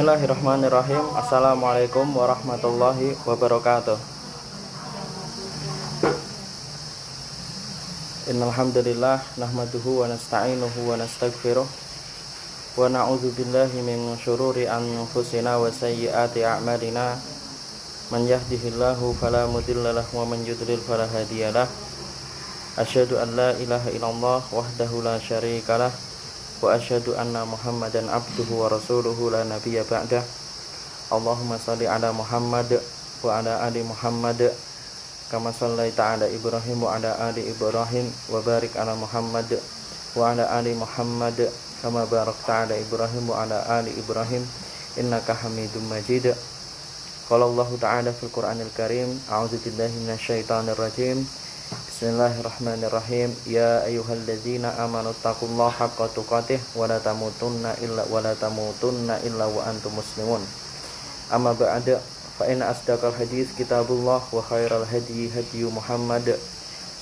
Bismillahirrahmanirrahim. Assalamualaikum warahmatullahi wabarakatuh. Innal hamdalillah nahmaduhu wa nasta'inuhu wa nastaghfiruh wa na'udzu billahi min syururi anfusina wa sayyiati a'malina. Man yahdihillahu fala mudhillalah wa man yudlil fala hadiyalah. Asyhadu an la ilaha illallah wahdahu la syarikalah wa asyhadu anna Muhammadan abduhu wa rasuluhu la nabiyya ba'dah. Allahumma shalli ala Muhammad wa ala ali Muhammad kama shallaita ala Ibrahim wa ala ali Ibrahim wa barik ala Muhammad wa ala ali Muhammad kama barakta ala Ibrahim wa ala ali Ibrahim innaka Hamidum Majid. Qala Allah ta'ala fil Qur'anil Karim, a'udzu billahi minasyaitonir rajim. Bismillahirrahmanirrahim. Ya ayyuhalladzina amanu taqullaha haqqa tuqatih wa la tamutunna illa wa antum muslimun. Amma ba'da, fa inna asdaqal hadits kitabullah wa khairal hadyi hadyu Muhammad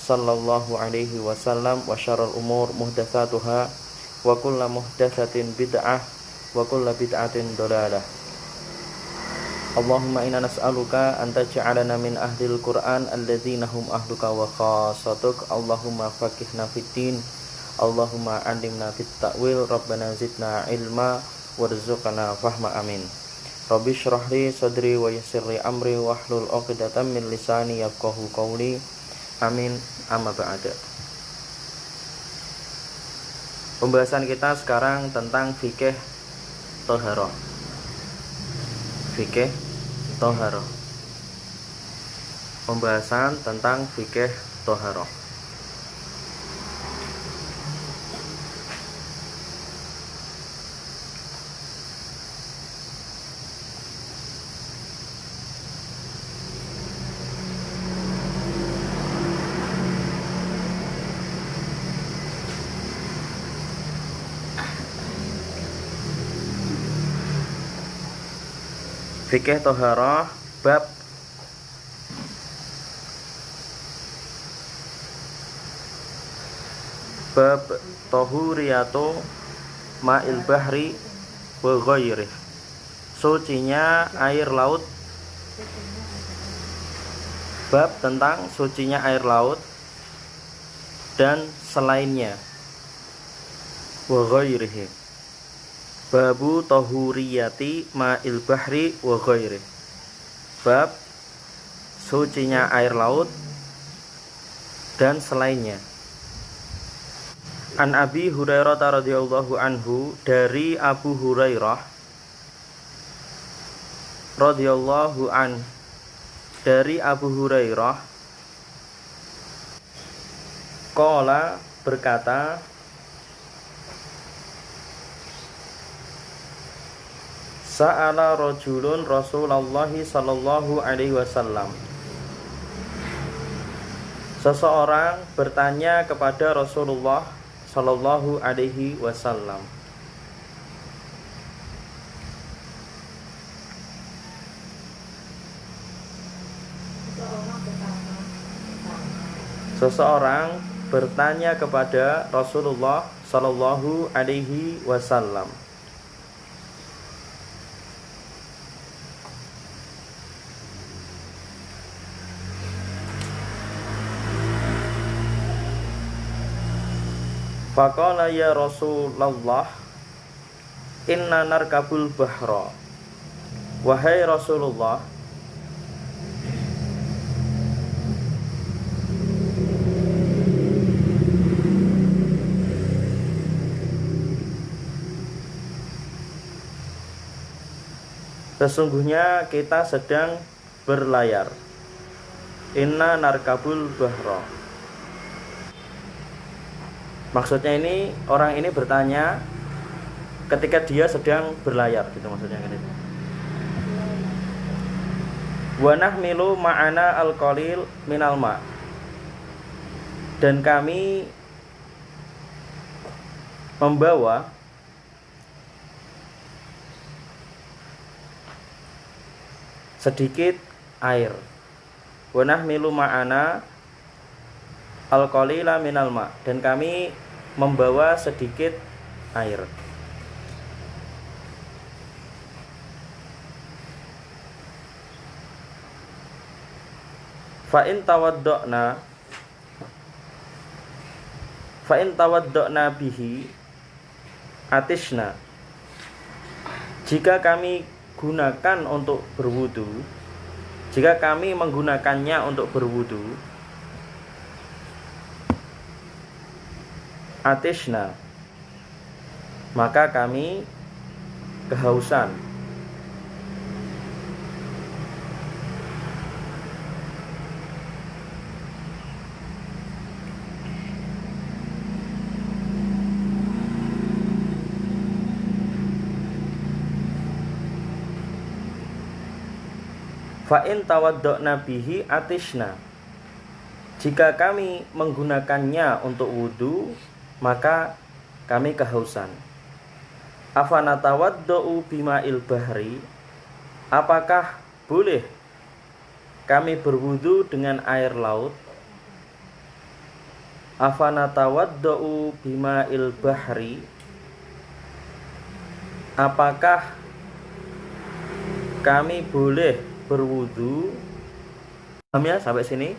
sallallahu alaihi wasallam wa syarrul umur muhdatsatuha wa kullu muhdatsatin bid'ah wa kullu bid'atin dhalalah. Allahumma inna nas'aluka an taj'alana min ahlil Qur'an alladzina hum ahluka wa khassatuk. Allahumma faqihna fid-din. Allahumma 'allimna fit-ta'wil. Rabbana zidna ilma warzuqna fahma. Amin. Rabbi shrah li sadri wa yassir li amri wahlul 'uqdatam min lisani yafqahu qawli. Amin. Amma ba'da. Pembahasan kita sekarang tentang fikih thaharah. Fikih thaharah. Pembahasan tentang fikih thaharah. Fikih thaharah bab tahuriyatu ma'il bahri wa ghairih. Sucinya air laut. Bab tentang sucinya air laut dan selainnya. Wa ghairih. Babu tahuriyati ma'il bahri wa ghairi. Bab sucinya air laut dan selainnya. An Abi Hurairah radhiyallahu anhu, dari Abu Hurairah radhiyallahu an, dari Abu Hurairah qala, berkata, Sa'ala rajulun Rasulullah sallallahu alaihi wasallam. Seseorang bertanya kepada Rasulullah sallallahu alaihi wasallam. Seseorang bertanya kepada Rasulullah sallallahu alaihi wasallam. Faqala ya Rasulullah, inna narkabul bahra. Wahai Rasulullah, sesungguhnya kita sedang berlayar. Inna narkabul bahra. Maksudnya ini, orang ini bertanya ketika dia sedang berlayar, gitu maksudnya gitu. Wa nahmilu ma'ana al-qalil minal ma'. Dan kami membawa sedikit air. Wa nahmilu ma'ana al-qalila minal ma'. Dan kami membawa sedikit air. fa in tawadda'na bihi atishna. Jika kami gunakan untuk berwudu, jika kami menggunakannya untuk berwudu, atishna, maka kami kehausan. Fa'in tawaddo'na bihi atishna. Jika kami menggunakannya untuk wudu, maka kami kehausan. Afana tawaddo'u bima'il bahri. Apakah boleh kami berwudu dengan air laut? Afana tawaddo'u bima'il bahri. Apakah kami boleh berwudu? Paham ya sampai sini?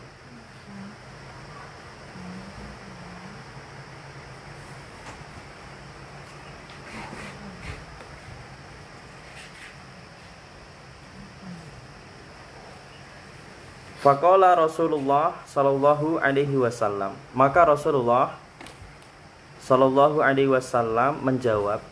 Faqala Rasulullah sallallahu alaihi wasallam. Maka Rasulullah sallallahu alaihi wasallam menjawab,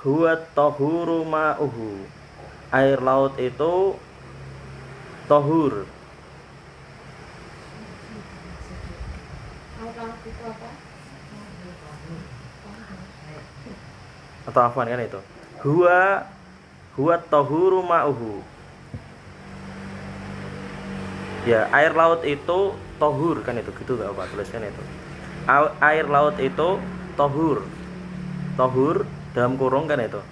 huwa tahuru ma'uhu. Air laut itu tahur. Atau afwan kan itu. Huwa tahuru ma'uhu. Ya, air laut itu tahur kan itu, gitu enggak apa tuliskan itu. Air laut itu tahur. Tahur dalam kurung kan itu.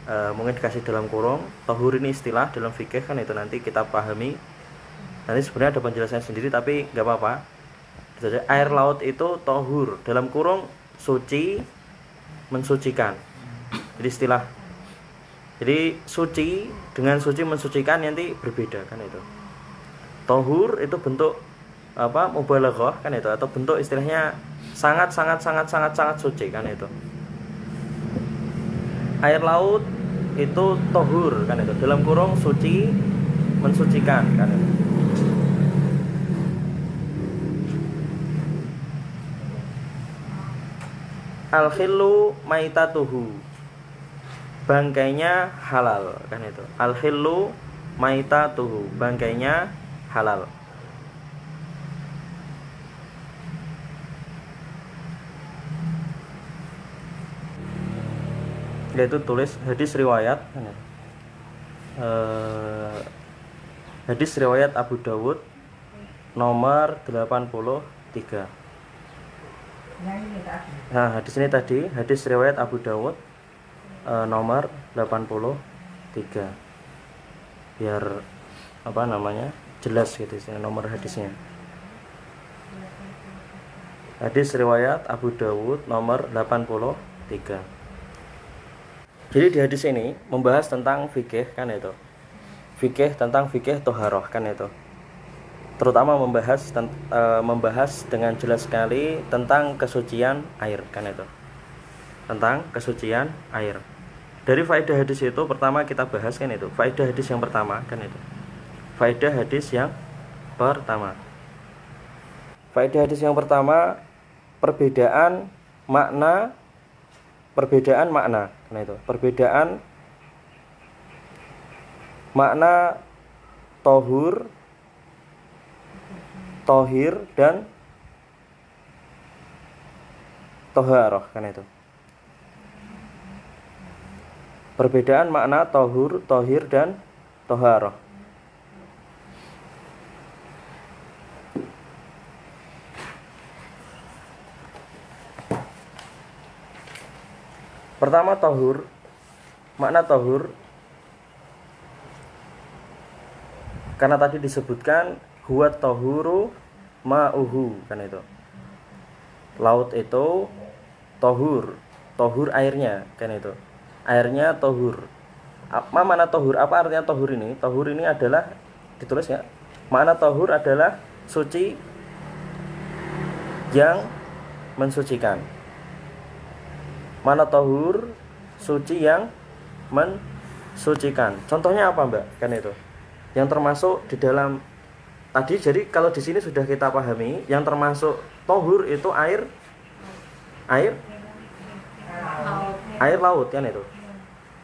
Mungkin dikasih dalam kurung. Tahur ini istilah dalam fikih kan itu, nanti kita pahami. Nanti sebenarnya ada penjelasannya sendiri tapi nggak apa-apa. Air laut itu tahur dalam kurung suci, mensucikan. Jadi istilah. Jadi suci dengan suci mensucikan nanti berbeda kan itu. Tahur itu bentuk apa? Mubalaghah kan itu, atau bentuk istilahnya sangat suci kan itu. Air laut itu tahur kan itu, dalam kurung suci, mensucikan kan itu. Al-khillu maitatuhu. Bangkainya halal kan itu. Al-khillu maitatuhu. Bangkainya halal. Yaitu tulis hadis riwayat hadis riwayat Abu Dawud nomor 83. Nah, hadis ini tadi hadis riwayat Abu Dawud nomor 83. Biar apa namanya? Jelas gitu nomor hadisnya. Hadis riwayat Abu Dawud nomor 83. Jadi di hadis ini membahas tentang fikih kan itu. Fikih tentang fikih toharoh kan itu. Terutama membahas dengan jelas sekali tentang kesucian air kan itu. Tentang kesucian air. Dari faedah hadis itu pertama kita bahas kan itu. Faedah hadis yang pertama kan itu. Faedah hadis yang pertama. Faedah hadis yang pertama, perbedaan makna nah itu, perbedaan makna tohur, tohir dan toharoh kan itu. Perbedaan makna tohur, tohir dan toharoh. Pertama tohur, makna tohur Karena tadi disebutkan huwa tahuru ma'uhu, kan itu. Laut itu tohur, tohur airnya, kan itu. Airnya tohur. Apa mana tohur? Apa artinya tohur ini? Tohur ini adalah, ditulis ya, makna tohur adalah suci yang mensucikan. Mana tohur? Suci yang mensucikan. Contohnya apa, Mbak? Kan itu. Yang termasuk di dalam tadi, jadi kalau di sini sudah kita pahami, yang termasuk tohur itu air laut, kan itu.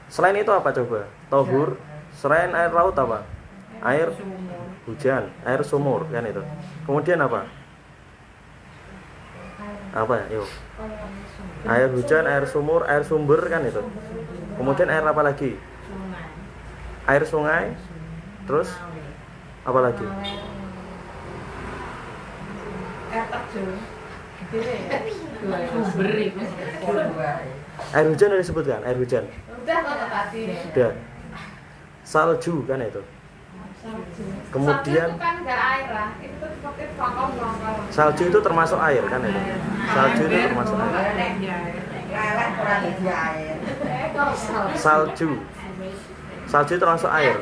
Selain itu apa coba? Tohur selain air laut apa? Air hujan, air sumur, kan itu. Kemudian apa? Apa? Yuk. Air hujan, air sumur, air sumber, kan itu. Kemudian air apa lagi? Air sungai. Terus apa lagi? Air hujan udah disebutkan, air hujan. Sudah. Salju, kan itu. Kemudian salju itu termasuk air, kan itu. Salju itu termasuk air. Salju termasuk air.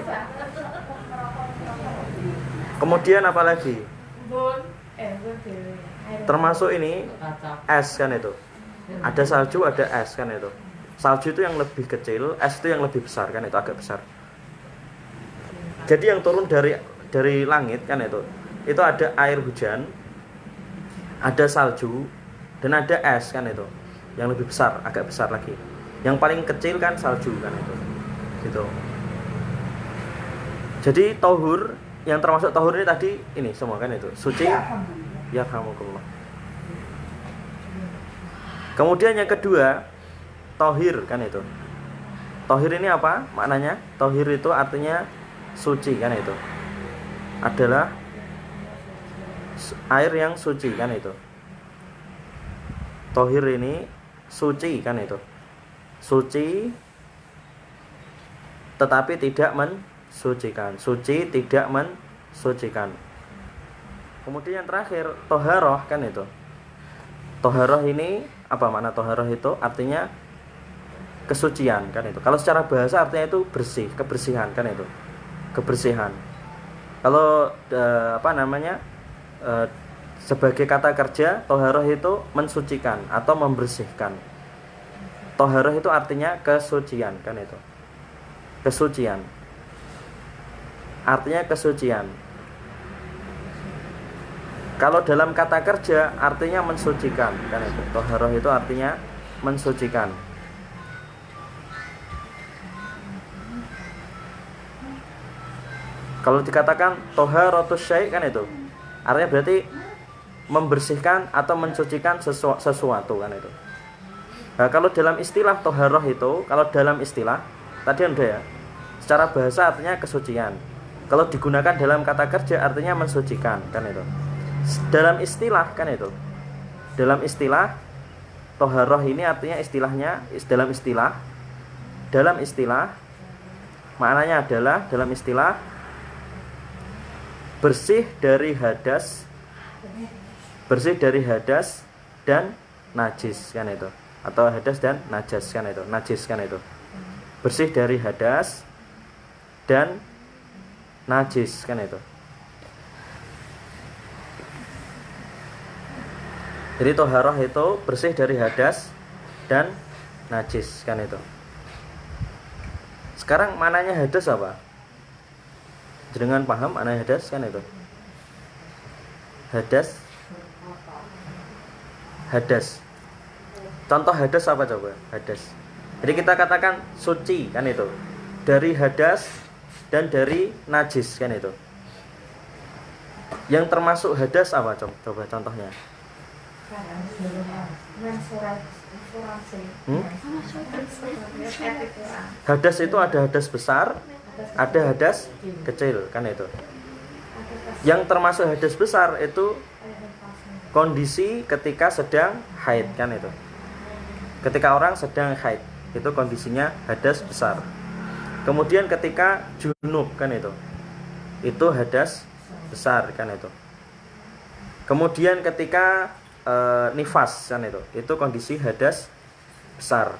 Kemudian apa lagi? Termasuk ini es, kan itu. Ada salju, ada es, kan itu. Salju itu yang lebih kecil, es itu yang lebih besar, kan itu, agak besar. Jadi yang turun dari langit, kan itu ada air hujan, ada salju, dan ada es, kan itu. Yang lebih besar, agak besar lagi. Yang paling kecil kan salju, kan itu. Gitu. Jadi tohur, yang termasuk tohur ini tadi ini semua, kan itu. Suci. Ya alhamdulillah. Kemudian yang kedua, tohir, kan itu. Tohir ini apa maknanya? Tohir itu artinya suci, kan itu. Adalah air yang suci, kan itu. Tohir ini suci, kan itu. Suci tetapi tidak mensucikan. Suci tidak mensucikan. Kemudian yang terakhir, toharoh, kan itu. Toharoh ini apa makna toharoh itu? Artinya kesucian, kan itu. Kalau secara bahasa artinya itu bersih, kebersihan, kan itu. Kebersihan. Kalau sebagai kata kerja, toharoh itu mensucikan atau membersihkan. Toharoh itu artinya kesucian, kan itu. Kesucian. Artinya kesucian. Kalau dalam kata kerja artinya mensucikan, kan itu. Toharoh itu artinya mensucikan. Kalau dikatakan toharatus syai', kan itu artinya berarti membersihkan atau mensucikan sesuatu, kan itu. Nah, kalau dalam istilah toharoh itu, kalau dalam istilah tadi udah ya, secara bahasa artinya kesucian. Kalau digunakan dalam kata kerja artinya mensucikan, kan itu. Dalam istilah, kan itu. Dalam istilah toharoh ini artinya istilahnya dalam istilah maknanya adalah dalam istilah bersih dari hadas dan najis, kan itu. Atau hadas dan najas, kan itu. Najis, kan itu. Bersih dari hadas dan najis, kan itu. Jadi toharoh itu bersih dari hadas dan najis, kan itu. Sekarang mananya hadas apa? Jenengan paham mana hadas, kan itu? Hadas. Contoh hadas apa coba? Hadas. Jadi kita katakan suci, kan itu. Dari hadas dan dari najis, kan itu. Yang termasuk hadas apa coba contohnya? Hadas itu ada hadas besar, ada hadas kecil, kan itu. Yang termasuk hadas besar itu kondisi ketika sedang haid, kan itu. Ketika orang sedang haid, itu kondisinya hadas besar. Kemudian ketika junub, kan itu. itu hadas besar kan itu. Kemudian ketika nifas kan itu kondisi hadas besar.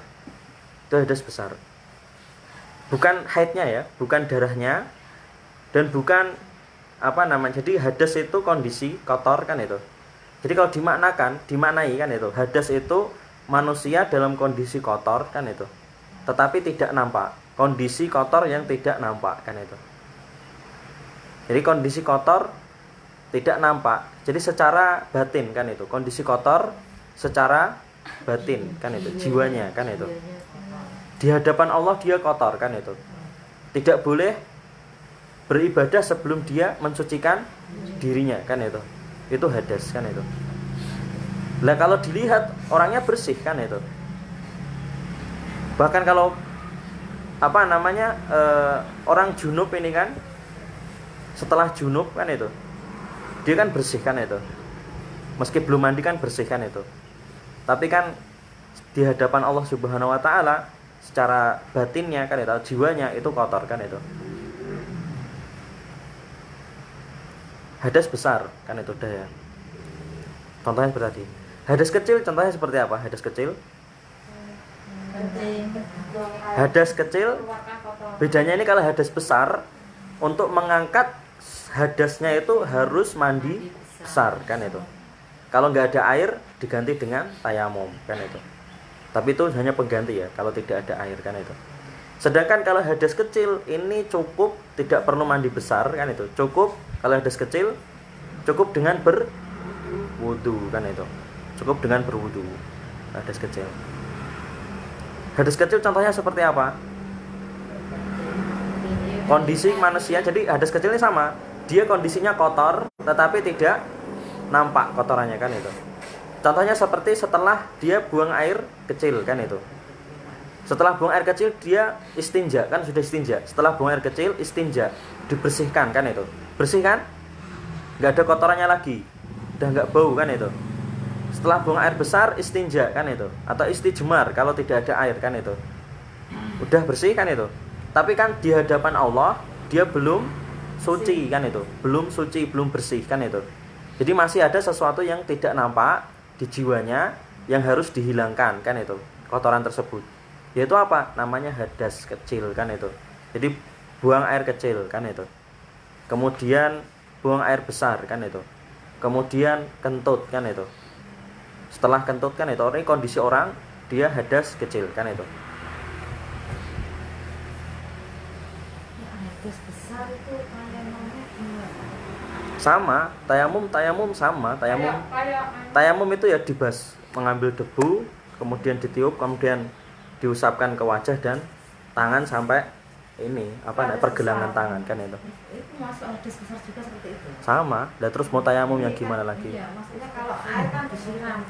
Itu hadas besar. Bukan haidnya ya, bukan darahnya, dan bukan jadi hadas itu kondisi kotor kan itu. Jadi kalau dimaknai kan itu, hadas itu manusia dalam kondisi kotor kan itu, tetapi tidak nampak. Kondisi kotor yang tidak nampak kan itu. Jadi kondisi kotor tidak nampak. Jadi secara batin kan itu, kondisi kotor secara batin kan itu, jiwanya kan itu. Di hadapan Allah dia kotor kan itu. Tidak boleh beribadah sebelum dia mensucikan dirinya kan itu. Itu hadas kan itu. Lah kalau dilihat orangnya bersih kan itu. Bahkan kalau orang junub ini kan, setelah junub kan itu, dia kan bersih kan itu. Meski belum mandi kan bersih kan itu. Tapi kan di hadapan Allah Subhanahu wa taala secara batinnya kan itu, jiwanya itu kotor kan itu. Hadas besar kan itu dah ya. Contohnya seperti tadi. Hadas kecil contohnya seperti apa? Hadas kecil. Hadas kecil bedanya ini, kalau hadas besar untuk mengangkat hadasnya itu harus mandi besar kan itu. Kalau nggak ada air diganti dengan tayamum kan itu. Tapi itu hanya pengganti ya kalau tidak ada air kan itu. Sedangkan kalau hadas kecil ini cukup, tidak perlu mandi besar kan itu. Cukup kalau hadas kecil cukup dengan berwudu kan itu. Cukup dengan berwudu hadas kecil. Hadas kecil contohnya seperti apa? Kondisi manusia, jadi hadas kecil ini sama. Dia kondisinya kotor tetapi tidak nampak kotorannya kan itu. Contohnya seperti setelah dia buang air kecil kan itu. Setelah buang air kecil dia istinja kan, sudah istinja. Setelah buang air kecil istinja, dibersihkan kan itu. Bersih kan? Enggak ada kotorannya lagi. Udah enggak bau kan itu. Setelah buang air besar istinja kan itu, atau istijmar kalau tidak ada air kan itu. Udah bersih kan itu. Tapi kan di hadapan Allah dia belum suci kan itu. Belum suci, belum bersih kan itu. Jadi masih ada sesuatu yang tidak nampak di jiwanya yang harus dihilangkan kan itu, kotoran tersebut. Yaitu apa? Namanya hadas kecil kan itu. Jadi buang air kecil kan itu. Kemudian buang air besar kan itu. Kemudian kentut kan itu. Setelah kentut kan itu, ini kondisi orang dia hadas kecil kan itu. Hadas besar itu tayamumnya gimana? Sama, tayamum sama, tayamum itu ya dibas, mengambil debu, kemudian ditiup, kemudian diusapkan ke wajah dan tangan sampai ini pergelangan tangan kan itu. Itu masuk hadas besar juga seperti itu. Sama, dan terus mau tayamum yang gimana lagi? Iya, maksudnya kalau air kan disiram.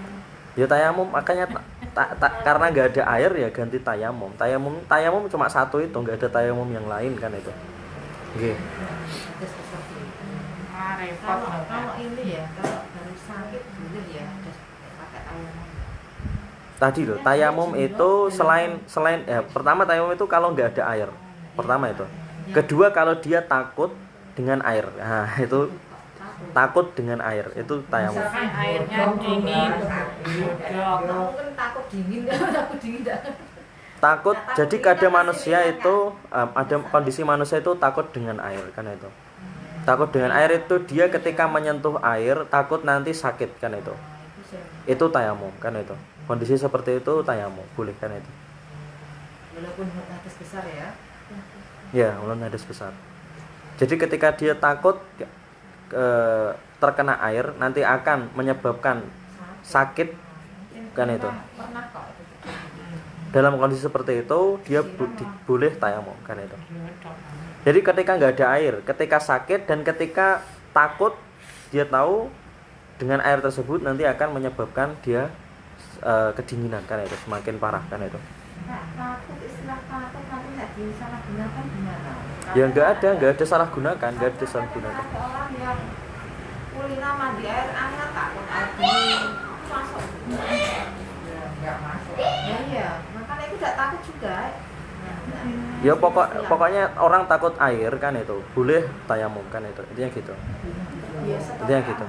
Ya tayamum, makanya karena nggak ada air ya ganti tayamum. Tayamum cuma satu itu, nggak ada tayamum yang lain kan itu. Oke. Hadas besar itu. Kalau ini ya, kalau baru sakit dulu ya hadas pakai tayamum. Tadi loh, tayamum itu selain pertama tayamum itu kalau nggak ada air. Pertama itu. Kedua kalau dia takut dengan air. Nah, itu takut dengan air, itu tayamum. Misalkan airnya dingin, Mungkin takut dingin dah. Takut, jadi ada manusia itu ada kondisi manusia itu takut dengan air kan itu. Takut dengan air itu dia ketika menyentuh air takut nanti sakit kan itu. Itu tayamum kan itu. Kondisi seperti itu tayamum, boleh kan itu. Walaupun hadas besar ya. Ya, walaupun hadas besar. Jadi ketika dia takut terkena air nanti akan menyebabkan sakit kan itu. Pernah kok. Dalam kondisi seperti itu dia boleh tayamum kan itu. Jadi ketika nggak ada air, ketika sakit dan ketika takut, dia tahu dengan air tersebut nanti akan menyebabkan dia kedinginan kan itu, semakin parah kan itu. Takut, istilah takut nanti nggak disalahgunakan gimana? Ya nggak ada salah gunakan, nggak ada salah gunakan. Ada orang yang kulina mandi air hangat takut air dingin masuk. Nggak masuk. Ya iya, makanya itu tidak takut juga. Ya pokoknya orang takut air kan itu boleh tayamum kan itu. Intinya gitu. Intinya gitu.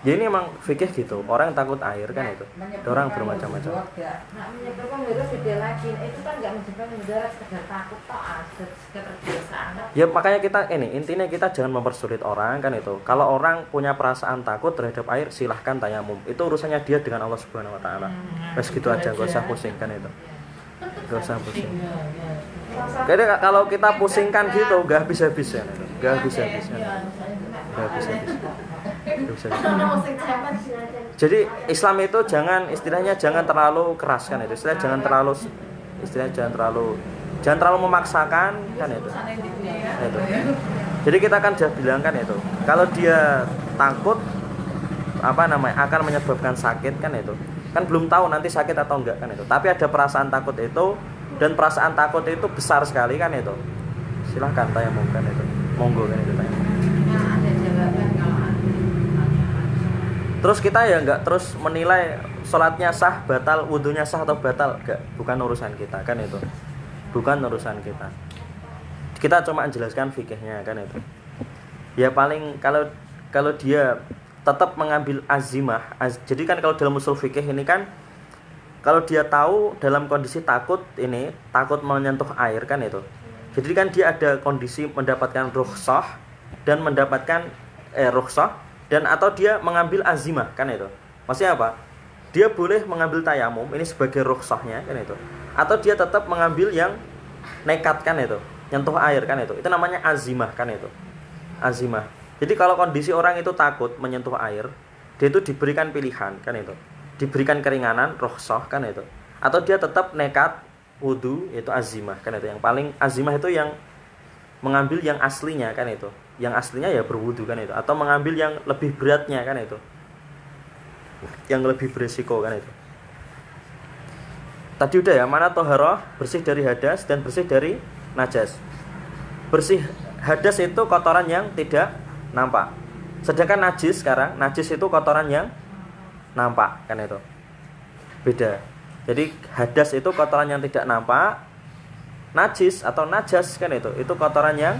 Ya ini emang fikih gitu. Orang takut air kan itu. Orang bermacam-macam. Nah, menyebabkan virus beda lagi. Itu kan nggak menyebabkan mudarat, sekedar takut toh, sekedar kebiasaan. Ya makanya kita intinya kita jangan mempersulit orang kan itu. Kalau orang punya perasaan takut terhadap air, silahkan tayamum. Itu urusannya dia dengan Allah Subhanahu Wa Taala. Wes gitu aja, gak usah pusing kan itu. Gak usah pusing. Jadi kalau kita pusingkan gitu, gak habis-habisnya. Gak habis-habisnya. Gak habis-habisnya. Jadi Islam itu jangan terlalu keras kan itu. Jangan terlalu memaksakan kan itu. Itu. Jadi kita kan sudah bilang kan itu. Kalau dia takut akan menyebabkan sakit kan itu. Kan belum tahu nanti sakit atau enggak kan itu. Tapi ada perasaan takut itu dan perasaan takut itu besar sekali kan itu. Silahkan tayamum kan itu. Monggo kan itu tayamum. Ada jawaban kalau Terus kita ya enggak terus menilai sholatnya sah, batal, wudunya sah atau batal, enggak, bukan urusan kita kan itu. Bukan urusan kita. Kita cuma menjelaskan fikihnya kan itu. Ya paling kalau dia tetap mengambil azimah, jadi kan kalau dalam usul fikih ini kan kalau dia tahu dalam kondisi takut menyentuh air kan itu. Jadi kan dia ada kondisi mendapatkan rukhsah dan mendapatkan rukhsah dan atau dia mengambil azimah kan itu. Maksudnya apa? Dia boleh mengambil tayamum ini sebagai rukhsahnya kan itu. Atau dia tetap mengambil yang nekat kan itu, nyentuh air kan itu. Itu namanya azimah kan itu. Azimah. Jadi kalau kondisi orang itu takut menyentuh air, dia itu diberikan pilihan kan itu. Diberikan keringanan rukhsah kan itu. Atau dia tetap nekat wudu, itu azimah kan itu. Yang paling azimah itu yang mengambil yang aslinya kan itu. Yang aslinya ya berwudu kan itu. Atau mengambil yang lebih beratnya kan itu. Yang lebih berisiko kan itu. Tadi udah ya, mana toharoh, bersih dari hadas dan bersih dari najas. Bersih hadas itu kotoran yang tidak nampak. Sedangkan najis sekarang, najis itu kotoran yang nampak kan itu. Beda. Jadi hadas itu kotoran yang tidak nampak. Najis atau najas kan itu kotoran yang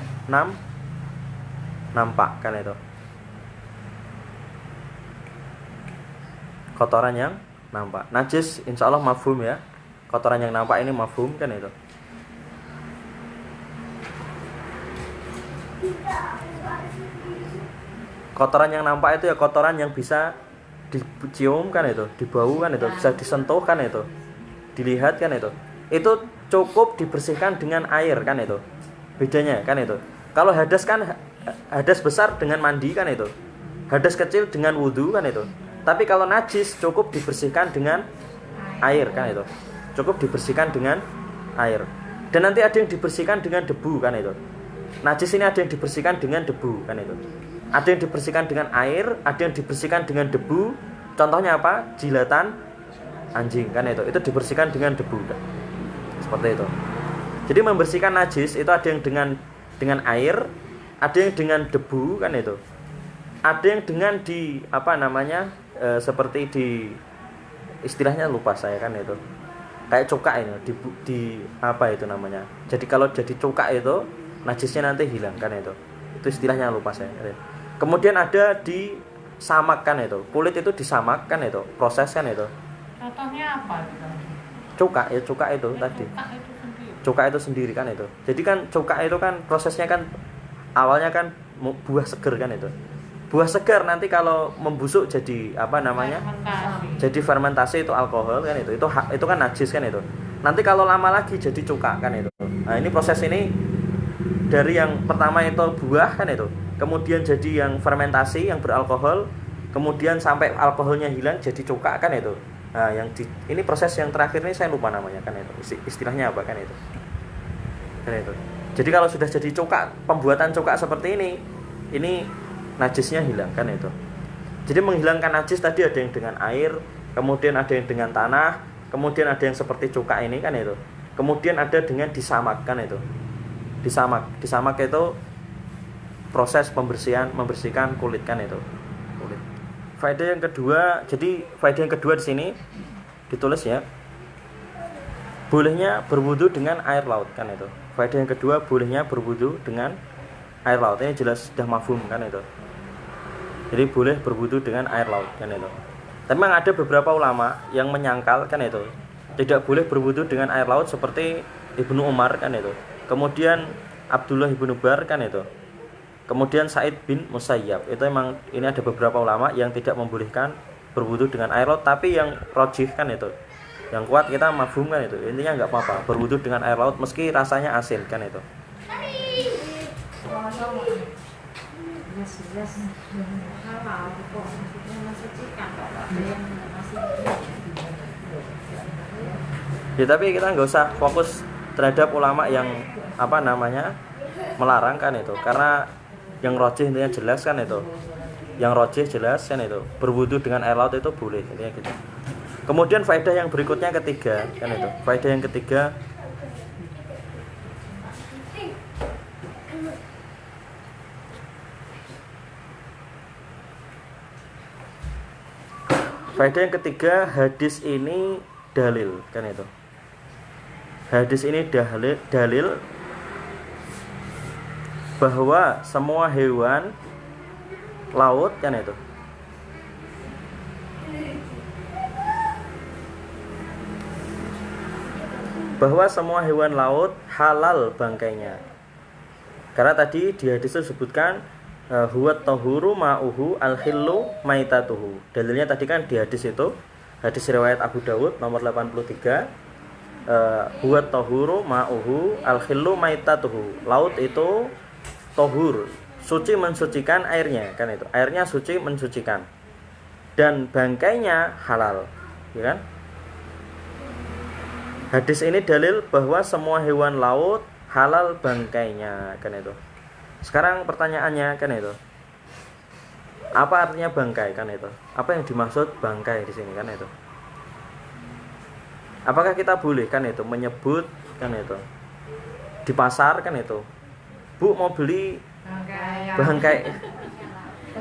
nampak kan itu. Kotoran yang nampak. Najis insya Allah mafhum ya. Kotoran yang nampak ini mafhum kan itu. Kotoran yang nampak itu ya kotoran yang bisa dicium kan itu, dibau kan itu, bisa disentuh kan itu, dilihat kan itu. Itu cukup dibersihkan dengan air kan itu. Bedanya kan itu. Kalau hadas kan hadas besar dengan mandi kan itu. Hadas kecil dengan wudu kan itu. Tapi kalau najis cukup dibersihkan dengan air kan itu. Cukup dibersihkan dengan air. Dan nanti ada yang dibersihkan dengan debu kan itu. Najis ini ada yang dibersihkan dengan debu kan itu. Ada yang dibersihkan dengan air, ada yang dibersihkan dengan debu. Contohnya apa? Jilatan anjing kan itu. Itu dibersihkan dengan debu kan? Seperti itu. Jadi membersihkan najis itu ada yang dengan air, ada yang dengan debu kan itu. Ada yang dengan seperti di istilahnya lupa saya kan itu. Kayak cuka ini di apa itu namanya. Jadi kalau jadi cuka itu najisnya nanti hilang kan itu. Itu istilahnya lupa saya. Kemudian ada di samak kan itu. Kulit itu disamak kan itu. Proses kan itu. Contohnya apa? Cuka itu ya, tadi. Cuka itu sendiri kan itu. Jadi kan cuka itu kan prosesnya kan awalnya kan buah segar kan itu. Buah segar nanti kalau membusuk jadi jadi fermentasi itu alkohol kan itu. Itu kan najis kan itu. Nanti kalau lama lagi jadi cuka kan itu. Nah, ini proses ini dari yang pertama itu buah kan itu. Kemudian jadi yang fermentasi yang beralkohol, kemudian sampai alkoholnya hilang jadi cuka kan itu. Nah, ini proses yang terakhir ini saya lupa namanya kan itu. Istilahnya apa kan itu. Kan itu. Jadi kalau sudah jadi cuka, pembuatan cuka seperti ini najisnya hilang kan itu. Jadi menghilangkan najis tadi ada yang dengan air, kemudian ada yang dengan tanah, kemudian ada yang seperti cuka ini kan itu. Kemudian ada dengan disamak kan itu. Disamak itu proses membersihkan kulit kan itu. Kulit. Faedah yang kedua, jadi faedah yang kedua di sini ditulis ya. bolehnya berwudu dengan air laut kan itu. Faedah yang kedua, bolehnya berwudu dengan air laut. Ini jelas sudah mafhum kan itu. Jadi boleh berwudu dengan air laut kan itu. Tapi memang ada beberapa ulama yang menyangkal kan itu, tidak boleh berwudu dengan air laut seperti Ibnu Umar kan itu. Kemudian Abdullah ibnu Bar kan itu. Kemudian Sa'id bin Musayyab. Itu memang ini ada beberapa ulama yang tidak membolehkan berwudu dengan air laut, tapi yang rajih kan itu. Yang kuat kita mafhum kan itu. Intinya enggak apa-apa berwudu dengan air laut meski rasanya asin kan itu. Jelas halal kok maksudnya mensucikan kok ada yang masih Ya tapi kita nggak usah fokus terhadap ulama yang apa namanya melarang kan itu, karena yang rajih intinya jelas kan itu. Yang rajih jelas kan itu, berwudu dengan air laut itu boleh intinya gitu. Kemudian faedah yang berikutnya ketiga kan itu. Faedah yang ketiga, hadis ini dalil kan itu. Hadis ini dalil bahwa semua hewan laut kan itu, bahwa semua hewan laut halal bangkainya. Karena tadi di hadis itu disebutkan huwa tahuru ma'uhu al-khillu maitatuhu. Dalilnya tadi kan di hadis itu, hadis riwayat Abu Dawud nomor 83, huwa tahuru ma'uhu al-khillu maitatuhu. Laut itu tahur, suci mensucikan airnya kan itu. Airnya suci mensucikan. Dan bangkainya halal, ya kan? Hadis ini dalil bahwa semua hewan laut halal bangkainya kan itu. Sekarang pertanyaannya kan itu, apa artinya bangkai kan itu? Apa yang dimaksud bangkai di sini kan itu? Apakah kita boleh kan itu menyebut kan itu di pasar kan itu, Bu mau beli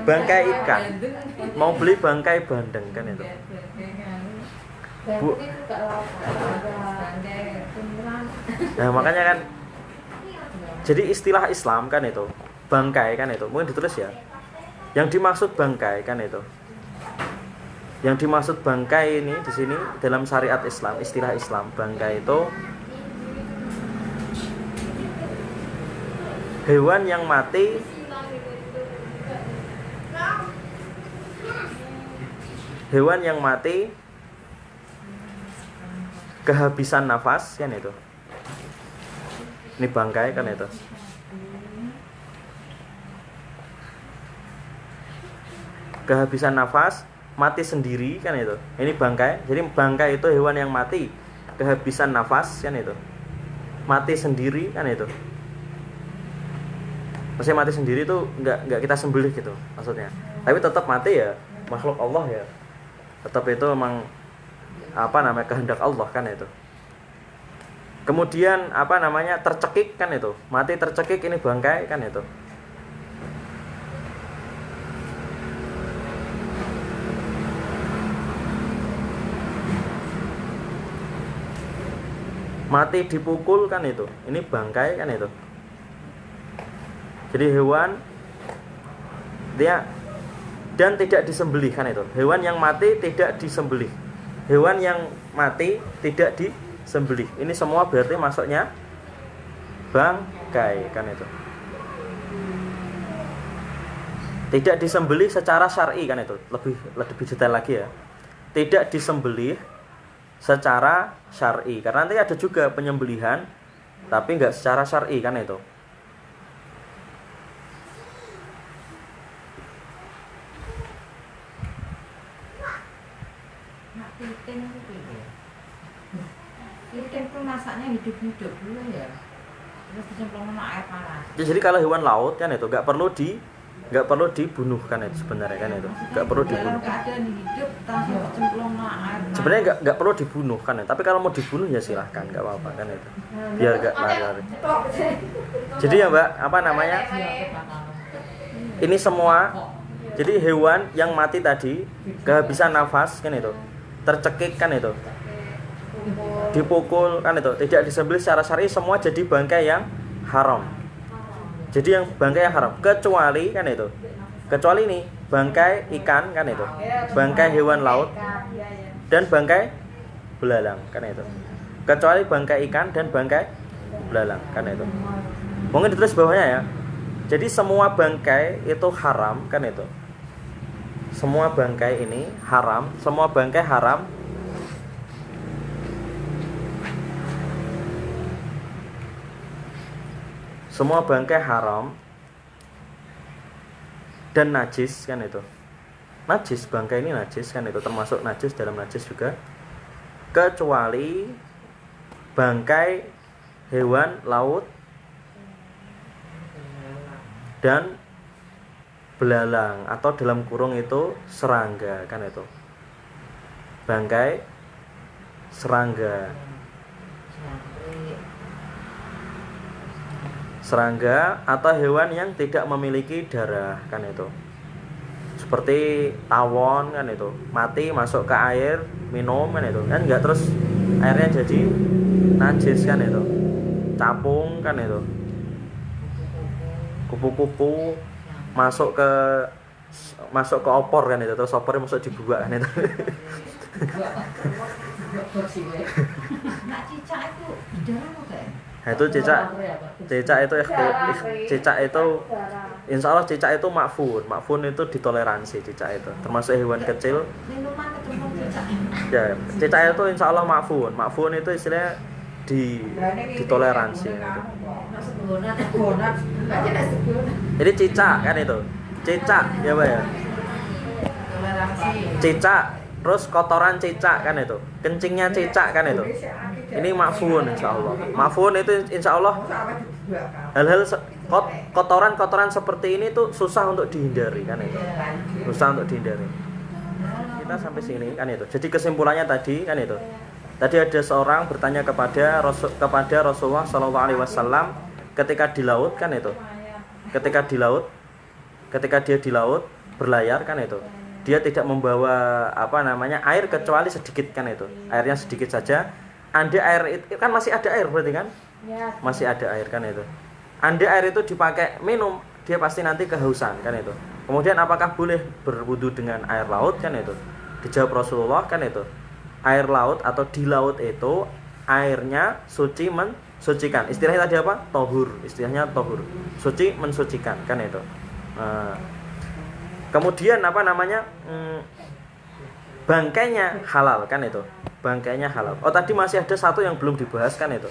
bangkai ikan, mau beli bangkai bandeng kan itu, Bu. Nah makanya kan, jadi istilah Islam kan itu bangkai kan itu, mungkin ditulis ya. Yang dimaksud bangkai kan itu, yang dimaksud bangkai ini di sini dalam syariat Islam, istilah Islam bangkai itu hewan yang mati kehabisan nafas kan itu. Ini bangkai kan itu. Kehabisan nafas, mati sendiri kan itu. Ini bangkai. Jadi bangkai itu hewan yang mati kehabisan nafas kan itu. Mati sendiri kan itu. Maksudnya mati sendiri itu enggak kita sembelih gitu maksudnya. Tapi tetap mati ya, makhluk Allah ya. Tetap itu memang apa namanya kehendak Allah kan itu. Kemudian apa namanya tercekik kan itu, mati tercekik, ini bangkai kan itu. Mati dipukul kan itu, ini bangkai kan itu. Jadi hewan dia dan tidak disembelih kan itu. Hewan yang mati tidak disembelih. Hewan yang mati tidak disembelih. Ini semua berarti masuknya bangkai kan itu. Tidak disembelih secara syar'i kan itu. Lebih detail lagi ya. Tidak disembelih secara syar'i. Karena nanti ada juga penyembelihan tapi enggak secara syar'i kan itu. Ikan itu masaknya hidup-hidup dulu ya. Terus dicemplungin air panas. Jadi kalau hewan laut kan itu enggak perlu dibunuh kan itu sebenarnya kan itu. Enggak perlu dibunuh. Kalau keadaan hidup langsung dicemplungin air. Sebenarnya enggak perlu dibunuh kan. Tapi kalau mau dibunuh ya silahkan, enggak apa-apa kan itu. Biar enggak lari-lari. Jadi ya Mbak, apa namanya? Ini semua, jadi hewan yang mati tadi kehabisan nafas kan itu, tercekik kan itu, dipukul kan itu, tidak disembelih secara syar'i, semua jadi bangkai yang haram. Jadi yang bangkai yang haram kecuali kan itu. Kecuali ini bangkai ikan kan itu. Bangkai hewan laut dan bangkai belalang kan itu. Kecuali bangkai ikan dan bangkai belalang kan itu. Mungkin ditulis bawahnya ya. Jadi semua bangkai itu haram kan itu. Semua bangkai ini haram, semua bangkai haram. Semua bangkai haram dan najis kan itu. Najis, bangkai ini najis kan itu, termasuk najis dalam najis juga. Kecuali bangkai hewan laut dan belalang atau dalam kurung itu serangga kan itu. Bangkai serangga. Serangga atau hewan yang tidak memiliki darah kan itu. Seperti tawon kan itu, mati masuk ke air, minum kan itu. Kan enggak terus airnya jadi najis kan itu. Capung kan itu. Kupu-kupu masuk ke opor kan itu, terus opornya masuk dibuak kan itu. Nak cicak itu darah apa? Nah, itu cicak itu insya Allah cicak itu makfun itu ditoleransi. Cicak itu termasuk hewan kecil. Minuman ketemu cicak. Ya, cicak itu insya Allah makfun itu istilahnya ditoleransi gitu. Jadi cicak kan itu, cicak ya Pak ya. Cicak, terus kotoran cicak kan itu, kencingnya cicak kan itu. Ini makfun insyaallah. Makfun itu insyaallah hal-hal kotoran seperti ini tuh susah untuk dihindari kan itu. Susah untuk dihindari. Kita sampai sini kan itu. Jadi kesimpulannya tadi kan itu. Tadi ada seorang bertanya kepada Rasulullah sallallahu alaihi wasallam ketika di laut kan itu. Ketika dia di laut berlayar kan itu. Dia tidak membawa air kecuali sedikit kan itu. Airnya sedikit saja. Andai air itu kan masih ada air berarti kan? Masih ada air kan itu. Andai air itu dipakai minum, dia pasti nanti kehausan kan itu. Kemudian apakah boleh berwudu dengan air laut kan itu? Dijawab Rasulullah kan itu. Air laut atau di laut itu airnya suci mensucikan. Istilahnya tadi apa? Tohur. Istilahnya tohur. Suci mensucikan kan itu. Kemudian bangkainya halal kan itu. Bangkainya halal. Oh tadi masih ada satu yang belum dibahas kan itu.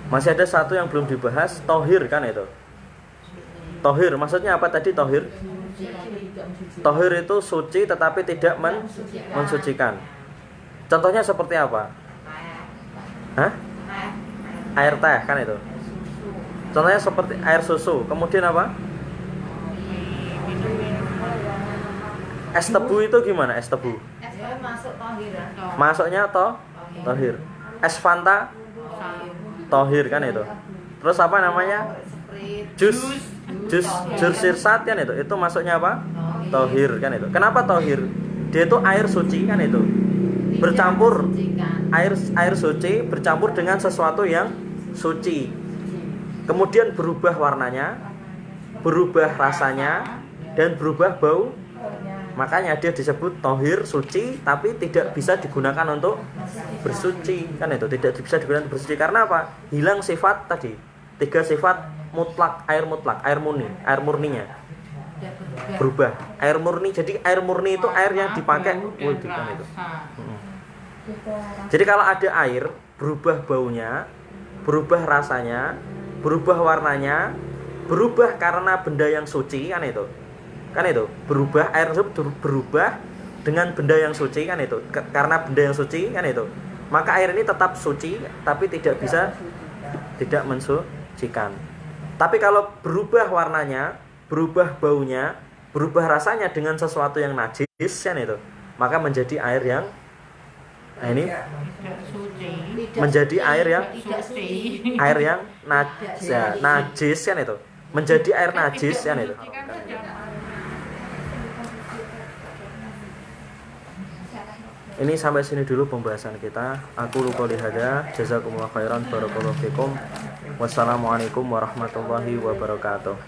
Masih ada satu yang belum dibahas, tohir kan itu. Tohir maksudnya apa tadi tohir? Tohir itu suci tetapi tidak mensucikan. Contohnya seperti apa? Hah? Air teh kan itu. Contohnya seperti air susu. Kemudian apa? Es tebu itu gimana es tebu? Masuk tohir. Masuknya tohir. Es Fanta tohir kan itu. Terus apa namanya? Jus sirsat kan itu. Itu masuknya apa? Tohir kan itu. Kenapa tohir? Dia itu air suci kan itu. Bercampur air suci bercampur dengan sesuatu yang suci. Kemudian berubah warnanya, berubah rasanya, dan berubah bau. Makanya dia disebut tohir, suci, tapi tidak bisa digunakan untuk bersuci kan itu. Tidak bisa digunakan untuk bersuci karena apa? Hilang sifat tadi. 3 sifat mutlak, air murninya berubah. Air murni, jadi air murni itu air yang dipakai wudu kan itu. Jadi kalau ada air berubah baunya, berubah rasanya, berubah warnanya, berubah karena benda yang suci kan itu. Kan itu, berubah air tersebut berubah dengan benda yang suci kan itu. Karena benda yang suci kan itu. Maka air ini tetap suci tapi tidak mensucikan. Tapi kalau berubah warnanya, berubah baunya, berubah rasanya dengan sesuatu yang najis kan itu, maka menjadi air yang menjadi air yang najis kan itu. Menjadi air najis kan itu. Ini sampai sini dulu pembahasan kita. Aku lupa lihada. Jazakumullah khairan. Barakallahu fikum. Wassalamualaikum warahmatullahi wabarakatuh.